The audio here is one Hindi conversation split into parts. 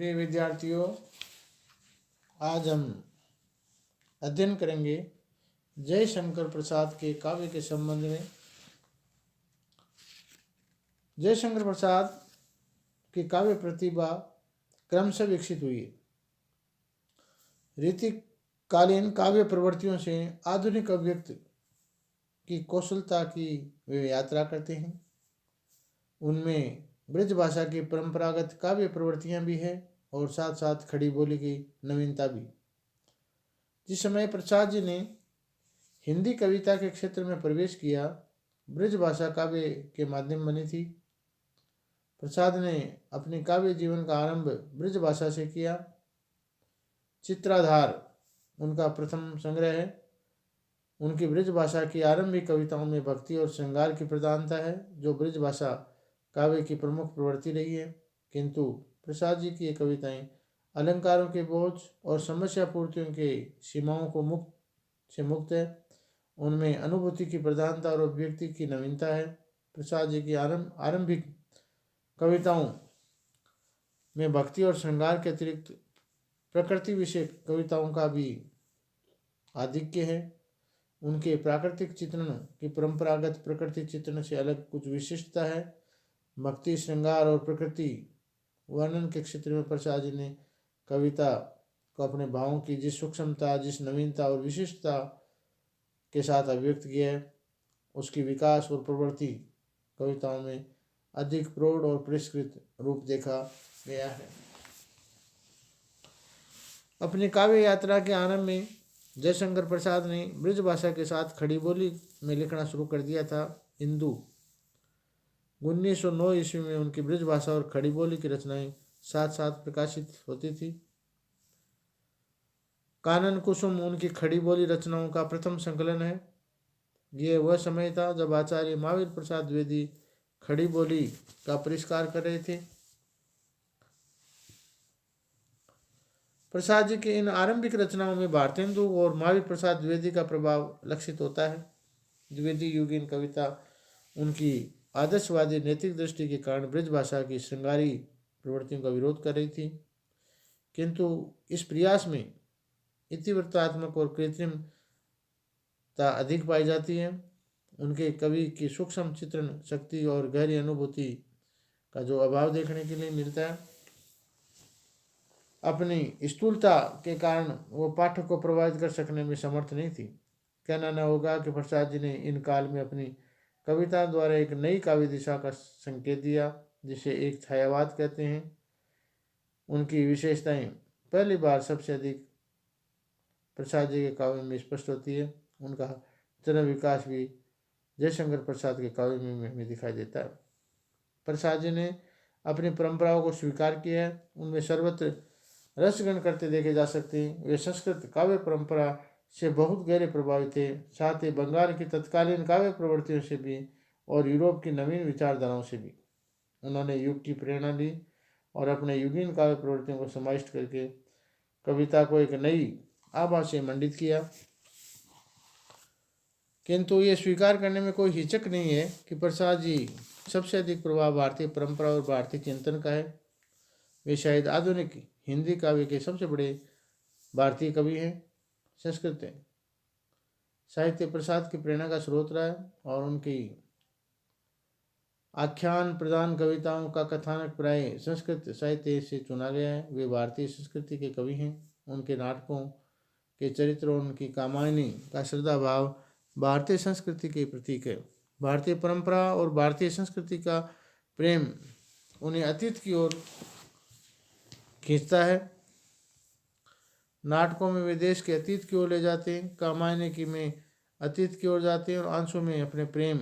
प्रिय विद्यार्थियों, आज हम अध्ययन करेंगे जयशंकर प्रसाद के काव्य के संबंध में। जयशंकर प्रसाद की काव्य प्रतिभा क्रमशः विकसित हुई। रीतिकालीन काव्य प्रवृत्तियों से आधुनिक अभिव्यक्ति की कौशलता की वे यात्रा करते हैं। उनमें ब्रज भाषा की परंपरागत काव्य प्रवृत्तियां भी है और साथ साथ खड़ी बोली की नवीनता भी। जिस समय प्रसाद जी ने हिंदी कविता के क्षेत्र में प्रवेश किया, ब्रज भाषा काव्य के माध्यम बनी थी। प्रसाद ने अपने काव्य जीवन का आरंभ ब्रज भाषा से किया। चित्राधार उनका प्रथम संग्रह है। उनकी ब्रज भाषा की आरंभिक कविताओं में भक्ति और श्रृंगार की प्रधानता है, जो ब्रज भाषा काव्य की प्रमुख प्रवृत्ति रही है। किंतु प्रसाद जी की ये कविताएं अलंकारों के बोझ और समस्या पूर्तियों के सीमाओं को मुक्त है। उनमें अनुभूति की प्रधानता और अभिव्यक्ति की नवीनता है। प्रसाद जी की आरंभिक कविताओं में भक्ति और श्रृंगार के अतिरिक्त प्रकृति विषय कविताओं का भी आधिक्य है। उनके प्राकृतिक चित्रण की परंपरागत प्रकृति चित्रण से अलग कुछ विशिष्टता है। भक्ति, श्रृंगार और प्रकृति वर्णन के क्षेत्र में प्रसाद जी ने कविता को अपने भावों की जिस सूक्ष्मता, जिस नवीनता और विशिष्टता के साथ अभिव्यक्त किया है, उसकी विकास और प्रवृत्ति कविताओं में अधिक प्रौढ़ और परिष्कृत रूप देखा गया है। अपनी काव्य यात्रा के आरंभ में जयशंकर प्रसाद ने ब्रज भाषा के साथ खड़ी बोली में लिखना शुरू कर दिया था। हिंदू 1909 ईस्वी में उनकी ब्रज भाषा और खड़ी बोली की रचनाएं साथ साथ प्रकाशित होती थी। कानन कुसुम उनकी खड़ी बोली रचनाओं का प्रथम संकलन है। यह वह समय था जब आचार्य महावीर प्रसाद द्विवेदी खड़ी बोली का परिष्कार कर रहे थे। प्रसाद जी के इन आरंभिक रचनाओं में भारतेंदु और महावीर प्रसाद द्विवेदी का प्रभाव लक्षित होता है। द्विवेदी युगीन कविता उनकी आदर्शवादी नैतिक दृष्टि के कारण ब्रज भाषा की श्रृंगारी प्रवृत्तियों का विरोध कर रही थी, किंतु इस प्रयास में इतिवृत्तात्मक और कृत्रिमता अधिक पाई जाती है। उनके कवि की सूक्ष्म चित्रण शक्ति और गहरी अनुभूति का जो अभाव देखने के लिए मिलता है, अपनी स्थूलता के कारण वो पाठक को प्रभावित कर सकने में समर्थ नहीं थी। कहना न होगा कि प्रसाद जी ने इन काल में अपनी कविता द्वारा एक नई काव्य दिशा का संकेत दिया, जिसे एक छायावाद कहते हैं। उनकी विशेषताएं पहली बार सबसे अधिक प्रसाद जी के काव्य में स्पष्ट होती है। उनका चरण विकास भी जयशंकर प्रसाद के काव्य में हमें दिखाई देता है। प्रसाद जी ने अपनी परंपराओं को स्वीकार किया है, उनमें सर्वत्र रसग्रहण करते देखे जा सकते हैं। वे संस्कृत काव्य परंपरा से बहुत गहरे प्रभावित थे, साथ ही बंगाल की तत्कालीन काव्य प्रवृत्तियों से भी और यूरोप की नवीन विचारधाराओं से भी उन्होंने युग की प्रेरणा ली और अपने युगीन काव्य प्रवृत्तियों को समाविष्ट करके कविता को एक नई आभा से मंडित किया। किंतु ये स्वीकार करने में कोई हिचक नहीं है कि प्रसाद जी सबसे अधिक प्रभाव भारतीय परंपरा और भारतीय चिंतन का है। वे शायद आधुनिक हिंदी काव्य के सबसे बड़े भारतीय कवि हैं। संस्कृत साहित्य प्रसाद की प्रेरणा का स्रोत रहा है और उनकी आख्यान प्रधान कविताओं का कथानक प्राय संस्कृत साहित्य से चुना गया है। वे भारतीय संस्कृति के कवि हैं। उनके नाटकों के चरित्र और उनकी कामायनी का श्रद्धा भाव भारतीय संस्कृति के प्रतीक है। भारतीय परंपरा और भारतीय संस्कृति का प्रेम उन्हें अतीत की ओर खींचता है। नाटकों में वे देश के अतीत की ओर ले जाते हैं, कामायनी की में अतीत की ओर जाते हैं और आंसू में अपने प्रेम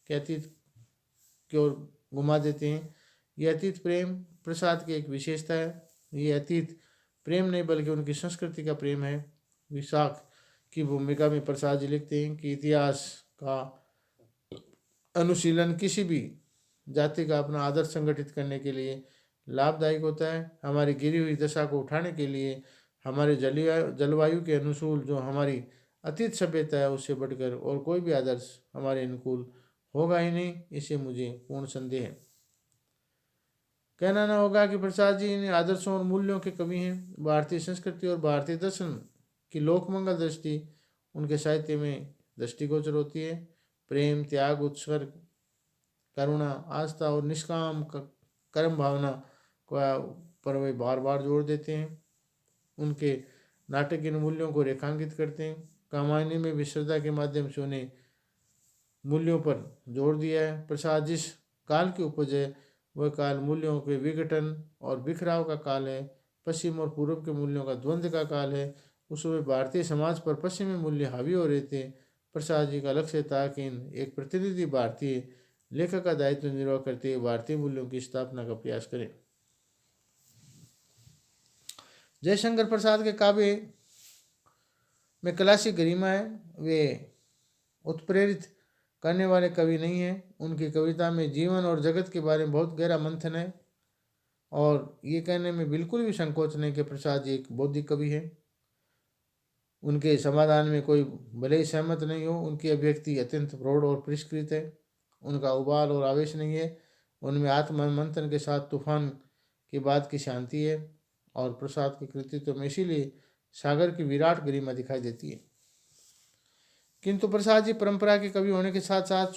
के अतीत की ओर घुमा देते हैं। यह अतीत प्रेम प्रसाद की एक विशेषता है। ये अतीत प्रेम नहीं बल्कि उनकी संस्कृति का प्रेम है। विशाख की भूमिका में प्रसाद जी लिखते हैं कि इतिहास का अनुशीलन किसी भी जाति का अपना आदर्श संगठित करने के लिए लाभदायक होता है। हमारी गिरी हुई दशा को उठाने के लिए हमारे जलवायु के अनुकूल जो हमारी अतीत सभ्यता है, उससे बढ़कर और कोई भी आदर्श हमारे अनुकूल होगा ही नहीं, इसे मुझे पूर्ण संदेह है। कहना न होगा कि प्रसाद जी इन आदर्शों और मूल्यों के कवि हैं। भारतीय संस्कृति और भारतीय दर्शन की लोकमंगल दृष्टि उनके साहित्य में दृष्टिगोचर होती है। प्रेम, त्याग, उत्सर्ग, करुणा, आस्था और निष्काम कर्म भावना को पर वे बार बार जोर देते हैं। उनके नाटक इन मूल्यों को रेखांकित करते हैं। कामायनी में भी श्रद्धा के माध्यम से उन्हें मूल्यों पर जोर दिया है। प्रसाद जिस काल की उपज है वह काल मूल्यों के विघटन और बिखराव का काल है। पश्चिम और पूर्व के मूल्यों का द्वंद्व का काल है। उस समय भारतीय समाज पर पश्चिमी मूल्य हावी हो रहे थे। प्रसाद जी का लक्ष्य था कि एक प्रतिनिधि भारतीय लेखक का दायित्व निर्वाह करते हुए भारतीय मूल्यों की स्थापना का प्रयास करें। जयशंकर प्रसाद के काव्य में क्लासिक गरिमा है। वे उत्प्रेरित करने वाले कवि नहीं हैं। उनकी कविता में जीवन और जगत के बारे में बहुत गहरा मंथन है और ये कहने में बिल्कुल भी संकोच नहीं कि प्रसाद जी एक बौद्धिक कवि है। उनके समाधान में कोई भले ही सहमत नहीं हो, उनकी अभिव्यक्ति अत्यंत प्रौढ़ और परिष्कृत है। उनका उबाल और आवेश नहीं है। उनमें आत्म मंथन के साथ तूफान की बात की शांति है और प्रसाद के कृतित्व में इसीलिए सागर की विराट गरिमा दिखाई देती है। किंतु प्रसाद जी परंपरा के कवि होने के साथ साथ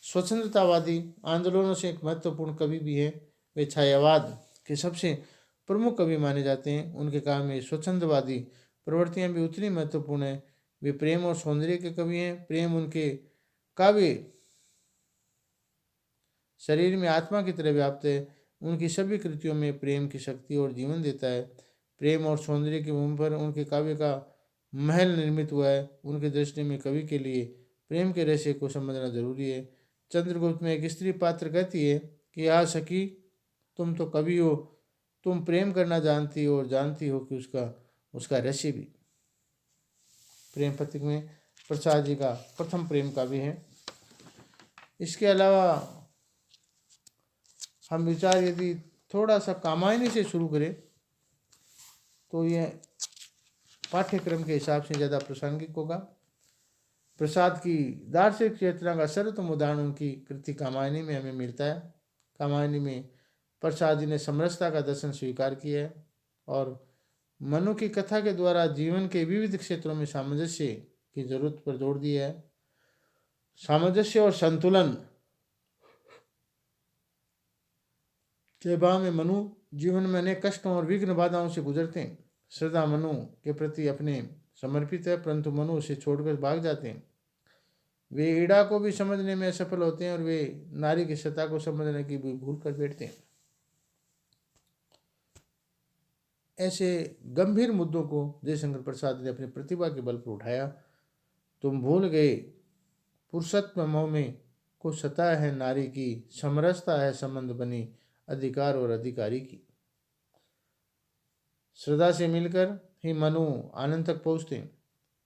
स्वतंत्रतावादी आंदोलनों से एक महत्वपूर्ण कवि भी हैं। वे छायावाद के सबसे प्रमुख कवि माने जाते हैं। उनके काम में स्वच्छंदवादी प्रवृत्तियां भी उतनी महत्वपूर्ण है। वे प्रेम और सौंदर्य के कवि हैं। प्रेम उनके काव्य शरीर में आत्मा की तरह व्याप्त है। उनकी सभी कृतियों में प्रेम की शक्ति और जीवन देता है। प्रेम और सौंदर्य की भूमि पर उनके काव्य का महल निर्मित हुआ है। उनकी दृष्टि में कवि के लिए प्रेम के रहस्य को समझना जरूरी है। चंद्रगुप्त में एक स्त्री पात्र कहती है कि आ सखी, तुम तो कवि हो, तुम प्रेम करना जानती हो और जानती हो कि उसका रहस्य भी। प्रेम पथिक में प्रसाद जी का प्रथम प्रेम काव्य है। इसके अलावा हम विचार यदि थोड़ा सा कामायनी से शुरू करें तो यह पाठ्यक्रम के हिसाब से ज़्यादा प्रासंगिक होगा। प्रसाद की दार्शनिक चेतना का सर्वोत्तम उदाहरण उनकी कृति कामायनी में हमें मिलता है। कामायनी में प्रसाद जी ने समरसता का दर्शन स्वीकार किया है और मनु की कथा के द्वारा जीवन के विविध क्षेत्रों में सामंजस्य की जरूरत पर जोर दिया है। सामंजस्य और संतुलन के भाव में मनु जीवन में अनेक कष्टों और विघ्न बाधाओं से गुजरते हैं। श्रद्धा मनु के प्रति अपने समर्पित है, परंतु मनु उसे छोड़कर भाग जाते हैं। वे ईड़ा को भी समझने में असफल होते हैं और वे नारी की सत्ता को समझने की भी भूल कर बैठते हैं। ऐसे गंभीर मुद्दों को जयशंकर प्रसाद ने अपनी प्रतिभा के बल पर उठाया। तुम भूल गए पुरुषत्व मोह में को सता है नारी की, समरसता है संबंध बनी अधिकार और अधिकारी की। श्रद्धा से मिलकर ही मनु आनंद तक पहुँचते हैं।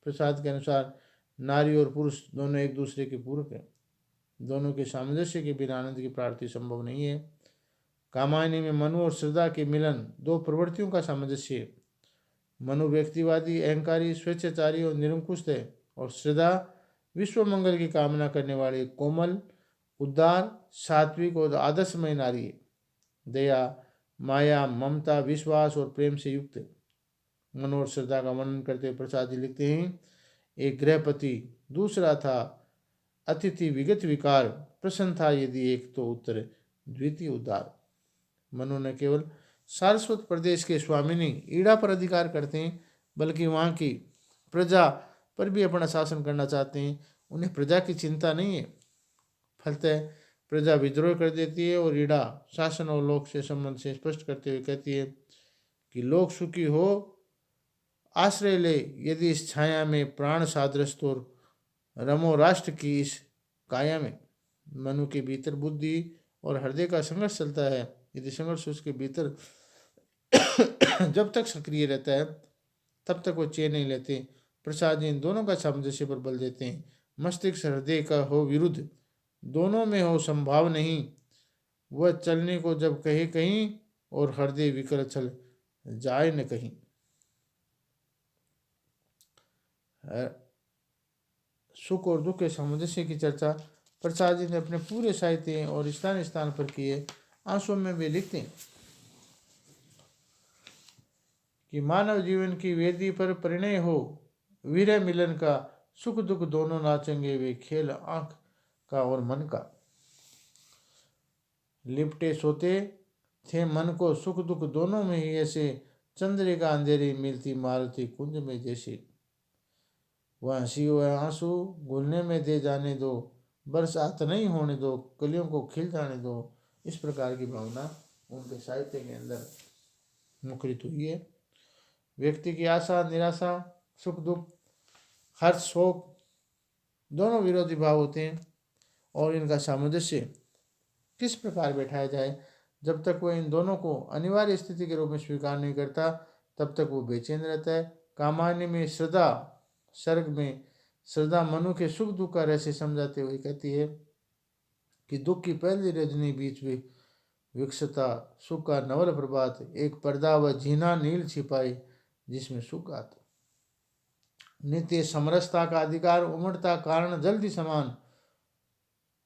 प्रसाद के अनुसार नारी और पुरुष दोनों एक दूसरे के पूरक हैं। दोनों के सामंजस्य के बिना आनंद की प्राप्ति संभव नहीं है। कामायनी में मनु और श्रद्धा के मिलन दो प्रवृत्तियों का सामंजस्य है। मनु व्यक्तिवादी, अहंकारी, स्वेच्छाचारी और निरंकुश है और श्रद्धा विश्व मंगल की कामना करने वाली कोमल, उदार, सात्विक और आदर्शमय नारी है। दया, माया, ममता, विश्वास और प्रेम से युक्त है। मनु और श्रद्धा का वर्णन करते हुए प्रसाद जी लिखते हैं, एक गृहपति, दूसरा था अतिथि विगत विकार, प्रसन्न था यदि एक तो उत्तर द्वितीय उदार। मनु न केवल सारस्वत प्रदेश के स्वामिनी ईड़ा पर अधिकार करते हैं बल्कि वहाँ की प्रजा पर भी अपना शासन करना चाहते हैं। उन्हें प्रजा की चिंता नहीं है। फलतः प्रजा विद्रोह कर देती है और ईड़ा शासन और लोक से संबंध से स्पष्ट करते हुए कहती है कि लोक सुखी हो आश्रय ले, यदि इस छाया में प्राण सादृश तो रमो राष्ट्र की इस काया में। मनु के भीतर बुद्धि और हृदय का संघर्ष चलता है। यदि संघर्ष उसके भीतर जब तक सक्रिय रहता है तब तक वो चैन नहीं लेते। प्रसाद जी इन दोनों का सामंजस्य पर बल देते हैं। मस्तिष्क हृदय का हो विरुद्ध, दोनों में हो संभाव नहीं। वह चलने को जब कहे कहीं और हृदय विकल चल जाए न कहीं। सुख और दुख के सामंजस्य की चर्चा प्रसाद जी ने अपने पूरे साहित्य और स्थान स्थान पर की है। आंसू में वे लिखते हैं कि मानव जीवन की वेदी पर परिणय हो, वीर मिलन का, सुख दुख दोनों नाचेंगे वे, खेल आंख का और मन का। लिपटे सोते थे मन को सुख दुख दोनों में ही ऐसे, चंद्रिका अंधेरी मिलती मारुति कुंज में जैसे। वह हंसी वह आंसू घुलने में दे जाने दो, बरसात नहीं होने दो, कलियों को खिल जाने दो। इस प्रकार की भावना उनके साहित्य के अंदर मुखरित हुई है। व्यक्ति की आशा निराशा, सुख दुख, हर्ष शोक दोनों विरोधी भाव होते हैं, और इनका सामंजस्य किस प्रकार बैठाया जाए। जब तक वह इन दोनों को अनिवार्य स्थिति के रूप में स्वीकार नहीं करता, तब तक वो बेचैन रहता है। कामायनी में श्रद्धा, सर्ग में श्रद्धा मनु के सुख दुख का रहस्य समझाते हुए कहती है कि दुख की पहली रजनी बीच में विकसता, सुख का नवल प्रभात, एक पर्दा व झीना नील छिपाई जिसमें सुख आता। नित्य समरसता का अधिकार, उमड़ता कारण जल्दी समान,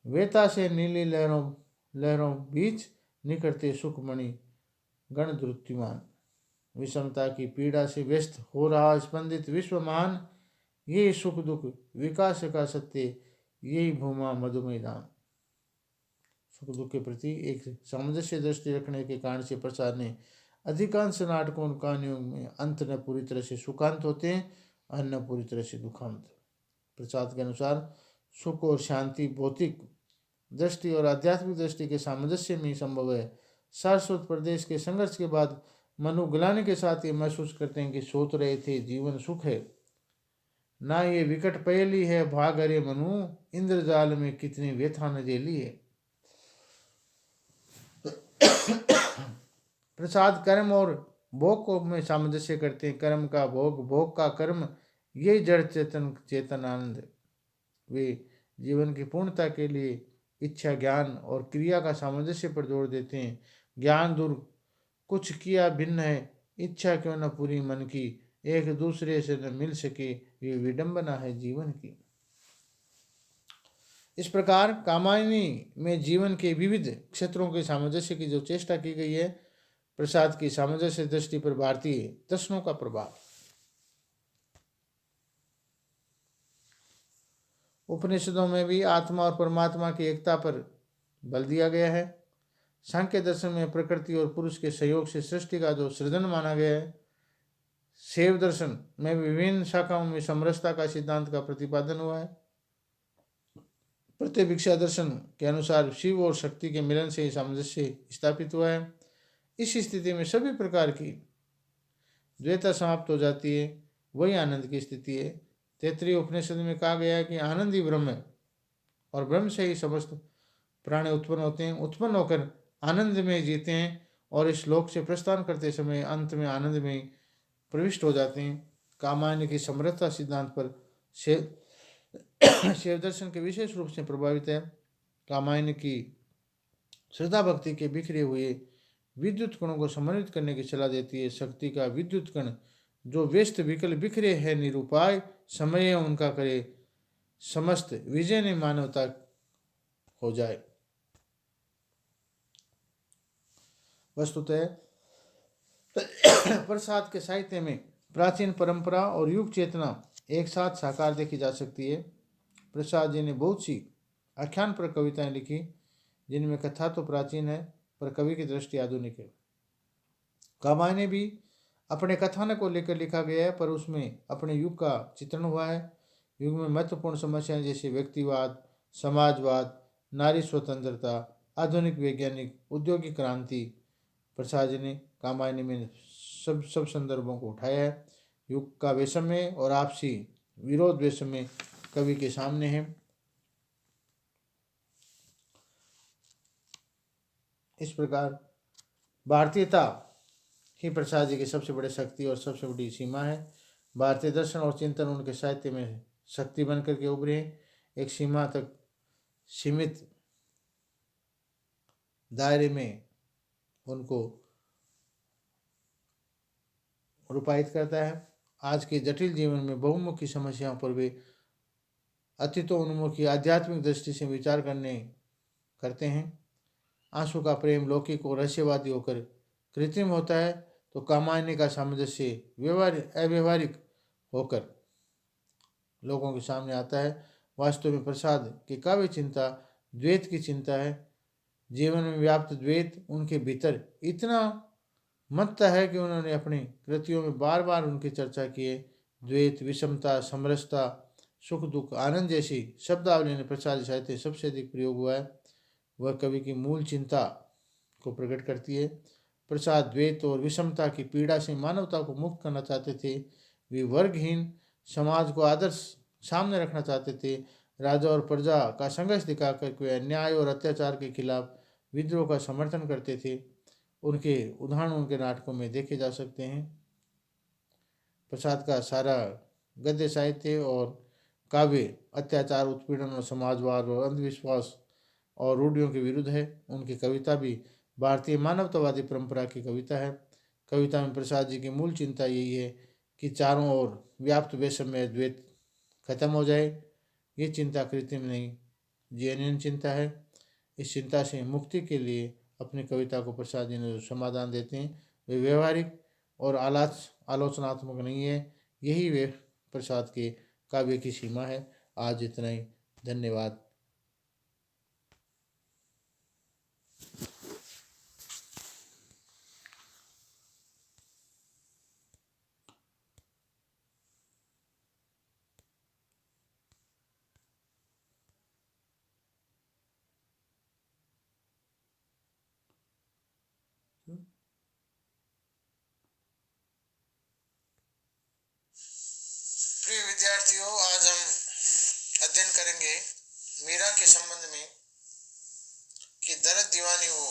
वेता से नीली लहरों लहरों बीच निकटते सुखमणि गण द्रुतिमान। विषमता की पीड़ा से व्यस्त हो रहा स्पंदित विश्वमान, ये सुख दुख विकास का सत्य, यही भूमा मधुमय दान। सुख दुख के प्रति एक सामंजस्य दृष्टि रखने के कारण से प्रसाद ने अधिकांश नाटकों और कहानियों में अंत न पूरी तरह से सुखांत होते हैं और न पूरी तरह से दुखांत। प्रसाद के अनुसार सुख और शांति भौतिक दृष्टि और आध्यात्मिक दृष्टि के सामंजस्य में ही संभव है। शाश्वत प्रदेश के संघर्ष के बाद मनु ग्लानि के साथ ये महसूस करते हैं कि सोच रहे थे जीवन सुख है, ना ये विकट पहेली है, भाग अरे मनु, इंद्रजाल में कितनी व्यथा न झेली है। प्रसाद कर्म और भोग को में सामंजस्य करते हैं। कर्म का भोग, भोग का कर्म, यही जड़ चेतन चेतन आनंद। वे जीवन की पूर्णता के लिए इच्छा ज्ञान और क्रिया का सामंजस्य पर जोर देते हैं। ज्ञान दूर कुछ किया भिन्न है, इच्छा क्यों न पूरी मन की, एक दूसरे से न मिल सके, ये विडंबना है जीवन की। इस प्रकार कामायनी में जीवन के विविध क्षेत्रों के सामंजस्य की जो चेष्टा की गई है, प्रसाद की सामंजस्य दृष्टि पर भारतीय दर्शनों का प्रभाव। उपनिषदों में भी आत्मा और परमात्मा की एकता पर बल दिया गया है। सांख्य दर्शन में प्रकृति और पुरुष के सहयोग से सृष्टि का जो सृजन माना गया है। शैव दर्शन में विभिन्न शाखाओं में समरसता का सिद्धांत का प्रतिपादन हुआ है। प्रतिभिक्षा दर्शन के अनुसार शिव और शक्ति के मिलन से ही सामंजस्य स्थापित हुआ है। इस स्थिति में सभी प्रकार की द्वैता समाप्त हो जाती है, वही आनंद की स्थिति है। तैत्तरीय उपनिषद में कहा गया है कि आनंद ही ब्रह्म है और ब्रह्म से ही समस्त प्राणी उत्पन्न होते हैं, उत्पन्न होकर आनंद में जीते हैं और इस लोक से प्रस्थान करते समय अंत में आनंद में प्रविष्ट हो जाते हैं। कामायनी की समृद्धता सिद्धांत पर शैव दर्शन के विशेष रूप से प्रभावित है। कामायनी की श्रद्धा भक्ति के बिखरे हुए विद्युत कणों को समन्वित करने की सलाह देती है। शक्ति का विद्युत कण जो व्यस्त विकल बिखरे है निरुपाय, समय उनका करे समस्त विजय ने मानवता हो जाए। वस्तुतः प्रसाद के साहित्य में प्राचीन परंपरा और युग चेतना एक साथ साकार देखी जा सकती है। प्रसाद जी ने बहुत सी आख्यान पर कविताएं लिखी, जिनमें कथा तो प्राचीन है पर कवि की दृष्टि आधुनिक है। कामायनी भी अपने कथानक को लेकर लिखा गया है, पर उसमें अपने युग का चित्रण हुआ है। युग में महत्वपूर्ण समस्याएं जैसे व्यक्तिवाद, समाजवाद, नारी स्वतंत्रता, आधुनिक वैज्ञानिक औद्योगिक क्रांति, प्रसाद जी ने कामायनी में सब संदर्भों को उठाया है। युग का वैषम्य और आपसी विरोध वैषम्य कवि के सामने है। इस प्रकार भारतीयता ही प्रसाद जी की सबसे बड़ी शक्ति और सबसे बड़ी सीमा है। भारतीय दर्शन और चिंतन उनके साहित्य में शक्ति बनकर के उभरे हैं। एक सीमा तक सीमित दायरे में उनको रूपायित करता है। आज के जटिल जीवन में बहुमुखी समस्याओं पर वे अतीतोन्मुखी आध्यात्मिक दृष्टि से विचार करते हैं। आंसू का प्रेम लौकिक और रहस्यवादी होकर कृत्रिम होता है, तो कामायनी का सामंजस्य अव्यवहारिक होकर लोगों के सामने आता है। वास्तव में प्रसाद की काव्य चिंता द्वैत की चिंता है। जीवन में व्याप्त द्वैत उनके भीतर इतना मत्ता है कि उन्होंने अपनी कृतियों में बार बार उनकी चर्चा की है। द्वैत, विषमता, समरसता, सुख दुख, आनंद जैसी शब्दावली ने प्रसाद साहित्य सबसे अधिक प्रयोग हुआ है। वह कवि की मूल चिंता को प्रकट करती है। प्रसाद द्वैत और विषमता की पीड़ा से मानवता को मुक्त करना चाहते थे। वे वर्गहीन समाज को आदर्श सामने रखना चाहते थे। राजा और प्रजा का संघर्ष दिखाकर वे अन्याय और अत्याचार के खिलाफ विद्रोह का समर्थन करते थे। उनके उदाहरण उनके नाटकों में देखे जा सकते हैं। प्रसाद का सारा गद्य साहित्य और काव्य अत्याचार, उत्पीड़न और समाजवाद और अंधविश्वास और रूढ़ियों के विरुद्ध है। उनकी कविता भी भारतीय मानवतावादी परंपरा की कविता है। कविता में प्रसाद जी की मूल चिंता यही है कि चारों ओर व्याप्त वैषम्य द्वैत खत्म हो जाए। ये चिंता कृत्रिम नहीं, जेन्युइन चिंता है। इस चिंता से मुक्ति के लिए अपनी कविता को प्रसाद जी ने जो समाधान देते हैं वे व्यवहारिक और आलोचनात्मक नहीं है। यही वे प्रसाद के काव्य की सीमा है। आज इतना ही। धन्यवाद। प्रिय विद्यार्थियों, आज हम अध्ययन करेंगे मीरा के संबंध में कि दर्द दीवानी हो